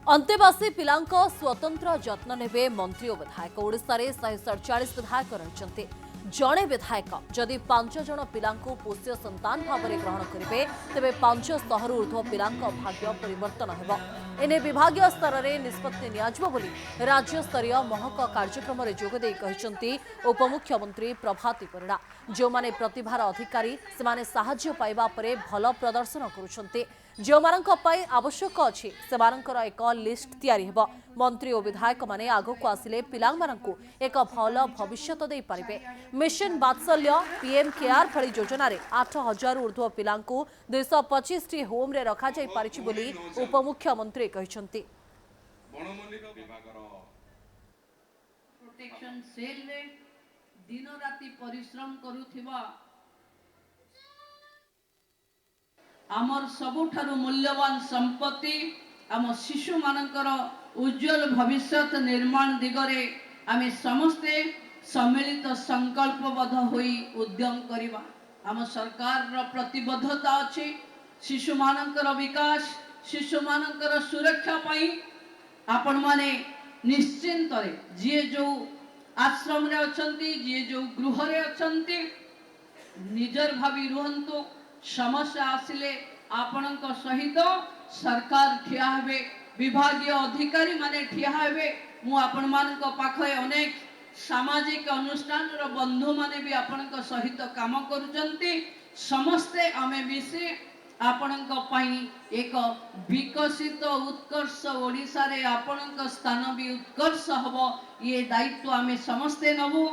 अंतेवासी पिलांक स्वतंत्र जत्न नेबे मंत्री और विधायक। ओडिशा रे 147 विधायक रहिଛନ୍ତି। जड़े विधायक जदि 5 जन पिलांको पोष्य संतान भाव में ग्रहण करेंगे तेरे 500 रु ऊर्ध्व पिलांक भाग्य परिवर्तन हेब। एने विभागीय स्तर में निष्पत्ति नियाजिबो बोली राज्य स्तरीय महक कार्यक्रम में जोगदे कहते उपमुख्यमंत्री प्रभाती परिड़ा। जो माने प्रतिभार अधिकारी से साहाय्य पाइबा परे भल प्रदर्शन करुछन्ते। जो मानक पाई आवश्यक अछि सेमानकर एक लिस्ट तैयारी हेब। मंत्री और विधायक माने आगक आसिले पिलांग मानकु एक भल भविष्यत दे पारिबे। मिशन बात्सल्य पीएम केआर भली योजना रे 8000 ऊर्ध्व पिलांकु 225 टी होम रे रखा जाई पारिछि बोली उपमुख्यमंत्री कहिसंती। प्रोटेक्शन सेल रे दिन राति परिश्रम करुथिबा आमर सबुठारु मूल्यवान संपत्ति आम शिशु मानकर उज्जवल भविष्यत निर्माण दिगरे आमे समस्ते सम्मिलित संकल्पबद्ध होई उद्यम करिबा। आम सरकार रो प्रतिबद्धता अछि शिशु मानकर विकास शिशु मानकर सुरक्षा पाई आपण माने निश्चिंत रे जे जो आश्रम रे अछंती जे जो गृह रे अछंती निजर भावी रुहंतु। समस्या आसिले आपणक सहित सरकार ठिया हेबे विभागीय अधिकारी माने ठिया हेबे। मु आपण मानक पाखए अनेक सामाजिक अनुष्ठान रो बंधु माने भी आपणक सहित काम करूचंती। समस्ते आमे मिसे आपणक पई एक विकसित उत्कर्ष ओडिसा रे आपणक स्थान भी उत्कर्ष हबो ये दायित्व आमे समस्ते नबु।